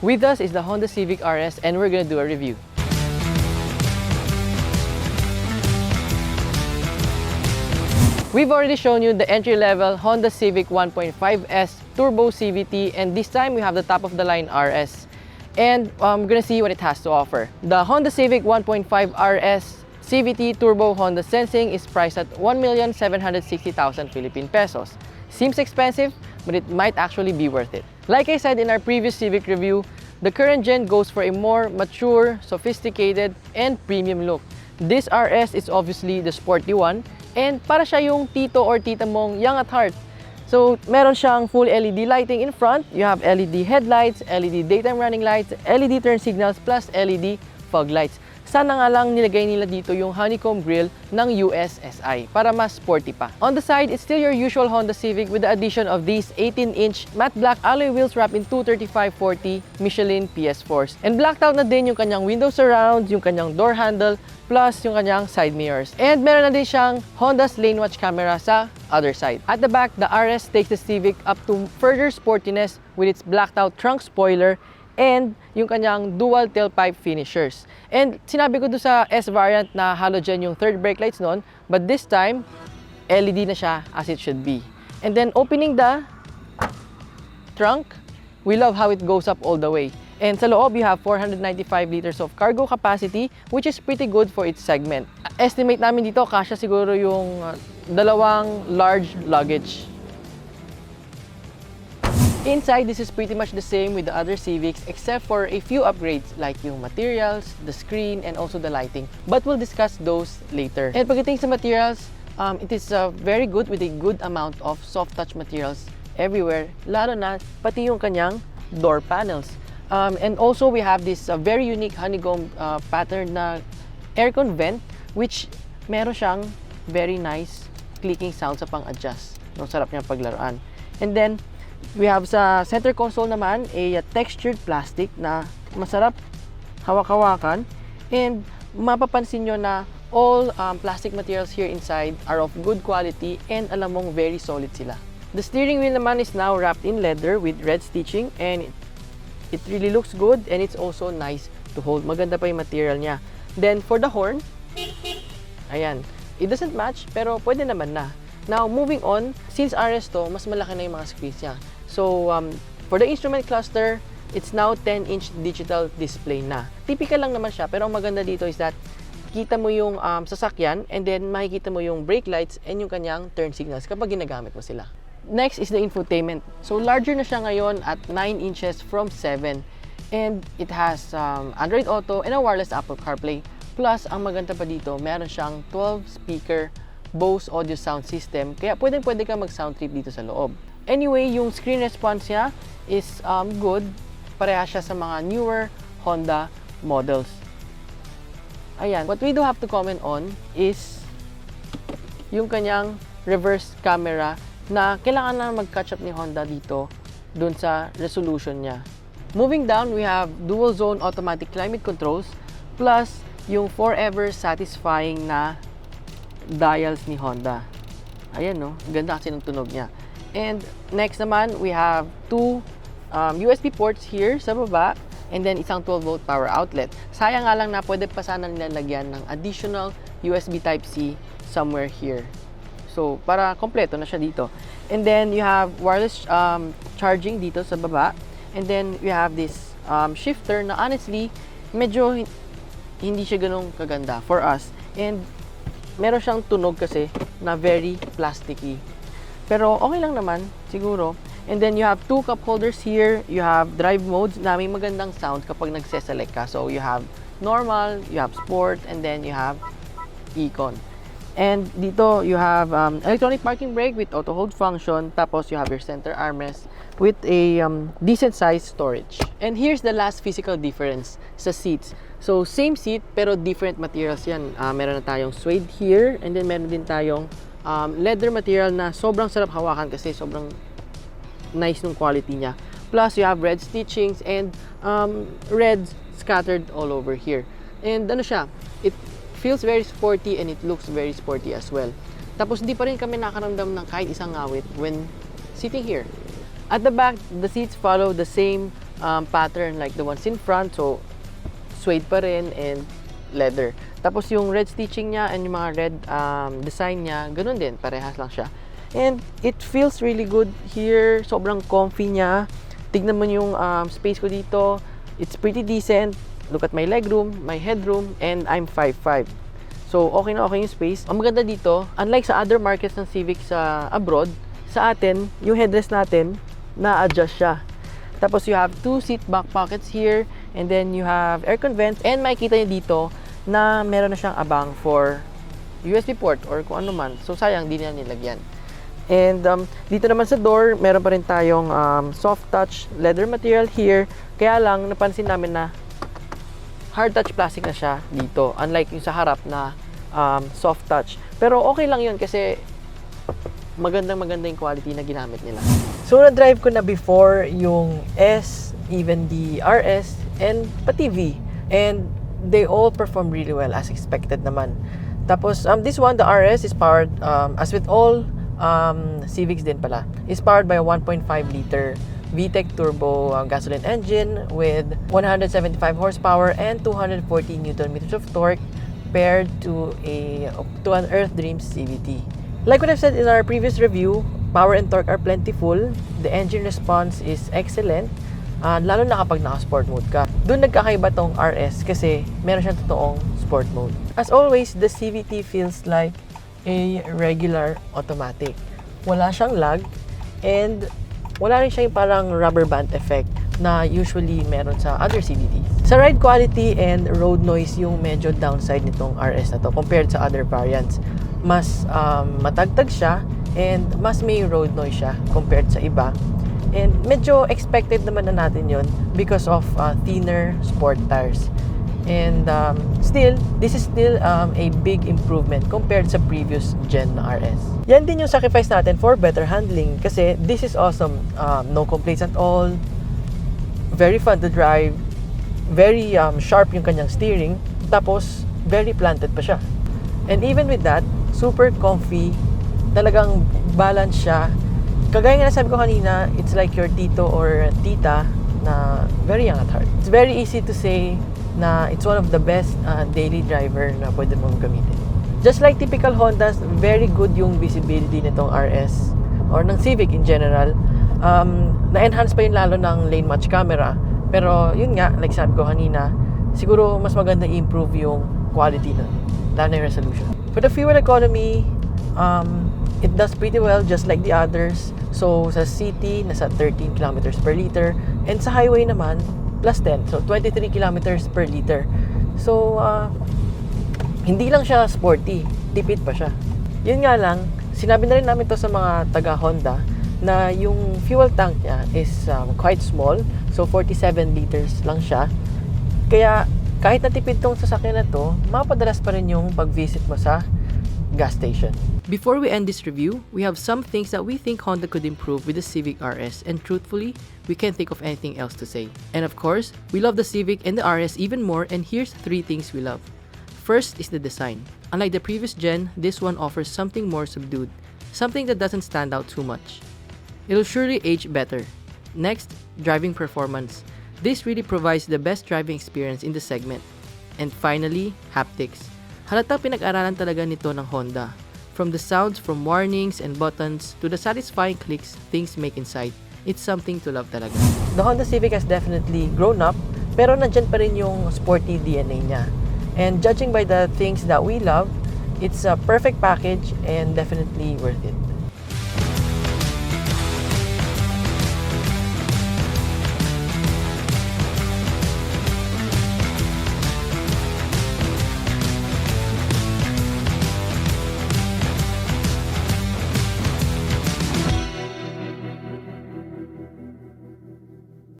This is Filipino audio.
With us is the Honda Civic RS and we're gonna do a review. We've already shown you the entry-level Honda Civic 1.5S Turbo CVT, and this time we have the top-of-the-line RS. And we're gonna see what it has to offer. The Honda Civic 1.5 RS CVT Turbo Honda Sensing is priced at 1,760,000 Philippine pesos. Seems expensive, but it might actually be worth it. Like I said in our previous Civic review, the current gen goes for a more mature, sophisticated, and premium look. This RS is obviously the sporty one, and para siya yung tito or tita mong young at heart. So, meron siyang full LED lighting in front. You have LED headlights, LED daytime running lights, LED turn signals, plus LED fog lights. Sana nga lang nilagay nila dito yung honeycomb grille ng USSI para mas sporty pa. On the side, it's still your usual Honda Civic with the addition of these 18-inch matte black alloy wheels wrapped in 235/40 Michelin PS4s. And blacked out na din yung kanyang window surrounds, yung kanyang door handle, plus yung kanyang side mirrors. And meron na din siyang Honda's lane watch camera sa other side. At the back, the RS takes the Civic up to further sportiness with its blacked out trunk spoiler and yung kanyang dual tailpipe finishers. And sinabi ko doon sa S variant na halogen yung third brake lights noon, but this time, LED na siya as it should be. And then opening the trunk, we love how it goes up all the way. And sa loob, you have 495 liters of cargo capacity, which is pretty good for its segment. Estimate namin dito, kasya siguro yung dalawang large luggage. Inside, this is pretty much the same with the other Civics except for a few upgrades like yung materials, the screen, and also the lighting. But we'll discuss those later. And pagdating sa materials, it is very good with a good amount of soft touch materials everywhere, lalo na pati yung kanyang door panels. And also we have this very unique honeycomb pattern na aircon vent, which meron siyang very nice clicking sound sa pang-adjust. Ang sarap niya paglaruan. And then we have sa center console naman a textured plastic na masarap hawak-hawakan, and mapapansin nyo na all plastic materials here inside are of good quality and alam mong very solid sila. The steering wheel naman is now wrapped in leather with red stitching, and it really looks good and it's also nice to hold. Maganda pa yung material niya. Then for the horn, ayan, it doesn't match pero pwede naman na. Now moving on, since RS to, mas malaki na yung mga screens niya. So for the instrument cluster, it's now 10-inch digital display na. Typical lang naman siya, pero ang maganda dito is that kita mo yung sasakyan, and then makikita mo yung brake lights and yung kanyang turn signals kapag ginagamit mo sila. Next is the infotainment. So larger na siya ngayon at 9 inches from 7, and it has Android Auto and a wireless Apple CarPlay. Plus, ang maganda pa dito, meron siyang 12-speaker Bose audio sound system, kaya pwede ka mag-sound trip dito sa loob. Anyway, yung screen response niya is good. Pareha siya sa mga newer Honda models. Ayan, what we do have to comment on is yung kanyang reverse camera na kailangan na mag-catch up ni Honda dito dun sa resolution niya. Moving down, we have dual zone automatic climate controls plus yung forever satisfying na dials ni Honda. Ayan, no? Ganda kasi ng tunog niya. And next naman, we have two USB ports here sa baba, and then isang 12-volt power outlet. Sayang nga lang na pwede pa sana nilalagyan ng additional USB Type-C somewhere here. So, para kompleto na siya dito. And then, you have wireless charging dito sa baba. And then, you have this shifter na honestly, medyo hindi siya ganun kaganda for us. And meron siyang tunog kasi na very plasticky. Pero okay lang naman, siguro. And then you have two cup holders here. You have drive modes na may magandang sound kapag nagse-select ka. So you have normal, you have sport, and then you have econ. And dito you have electronic parking brake with auto hold function. Tapos you have your center armrest with a decent size storage. And here's the last physical difference sa seats. So same seat pero different materials yan. Meron na tayong suede here, and then meron din tayong leather material na sobrang sarap hawakan kasi sobrang nice nung quality niya. Plus, you have red stitchings and reds scattered all over here. And ano siya, it feels very sporty and it looks very sporty as well. Tapos hindi pa rin kami nakaramdam ng kahit isang ngawit when sitting here. At the back, the seats follow the same pattern like the ones in front. So, suede pa rin and leather. Tapos yung red stitching niya and yung mga red design niya, ganun din, parehas lang siya. And it feels really good here. Sobrang comfy niya. Tignan mo yung space ko dito. It's pretty decent. Look at my legroom, my headroom, and I'm 5'5". So, okay na okay yung space. Ang maganda dito, unlike sa other markets ng Civic sa abroad, sa atin, yung headrest natin, na-adjust siya. Tapos, you have 2 seat back pockets here, and then you have aircon vents, and makikita nyo dito na meron na siyang abang for USB port or kung ano man. So, sayang, di na nilagyan. And dito naman sa door, meron pa rin tayong soft touch leather material here. Kaya lang, napansin namin na hard touch plastic na siya dito. Unlike yung sa harap na soft touch. Pero okay lang yun kasi maganda yung quality na ginamit nila. So, na-drive ko na before yung S, even the RS, and pati V. And they all perform really well as expected naman. Tapos, this one, the RS is powered, as with all Civics din pala, is powered by a 1.5 liter VTEC turbo gasoline engine with 175 horsepower and 240 Nm of torque paired to an Earth Dreams CVT. Like what I've said in our previous review, power and torque are plentiful. The engine response is excellent, lalo na kapag naka-sport mode ka. Doon nagkakaiba tong RS kasi meron siyang totoong sport mode. As always, the CVT feels like a regular automatic. Wala siyang lag and wala rin siyang parang rubber band effect na usually meron sa other CVTs. Sa ride quality and road noise yung medyo downside nitong RS na to compared sa other variants. Mas matagtag siya and mas may road noise siya compared sa iba. And medyo expected naman na natin yun because of thinner sport tires. And this is still a big improvement compared sa previous gen na RS. Yan din yung sacrifice natin for better handling kasi this is awesome. No complaints at all. Very fun to drive. Very sharp yung kanyang steering. Tapos, very planted pa siya. And even with that, super comfy. Talagang balance siya. Kagaya nga nasabi ko kanina, it's like your tito or tita na very young at heart. It's very easy to say na it's one of the best daily driver na pwede mong gamitin. Just like typical Hondas, very good yung visibility nitong RS or ng Civic in general. Na-enhance pa yun lalo ng lane match camera. Pero yun nga, like sabi ko kanina, siguro mas maganda i-improve yung quality nun, lalo na yung resolution. For the fuel economy, it does pretty well just like the others. So sa city, nasa 13 kilometers per liter. And sa highway naman, plus 10. So 23 kilometers per liter. So, hindi lang siya sporty, tipid pa siya. Yun nga lang, sinabi na rin namin to sa mga taga Honda na yung fuel tank niya is quite small. So 47 liters lang siya. Kaya kahit natipid tong sasakyan na to, mapadalas pa rin yung pag-visit mo sa gas station. Before we end this review, we have some things that we think Honda could improve with the Civic RS, and truthfully, we can't think of anything else to say. And of course, we love the Civic and the RS even more, and here's 3 things we love. First is the design. Unlike the previous gen, this one offers something more subdued, something that doesn't stand out too much. It'll surely age better. Next, driving performance. This really provides the best driving experience in the segment. And finally, haptics. Halatang pinag-aralan talaga nito ng Honda. From the sounds from warnings and buttons to the satisfying clicks things make inside, it's something to love talaga. The Honda Civic has definitely grown up, pero nandyan pa rin yung sporty DNA niya. And judging by the things that we love, it's a perfect package and definitely worth it.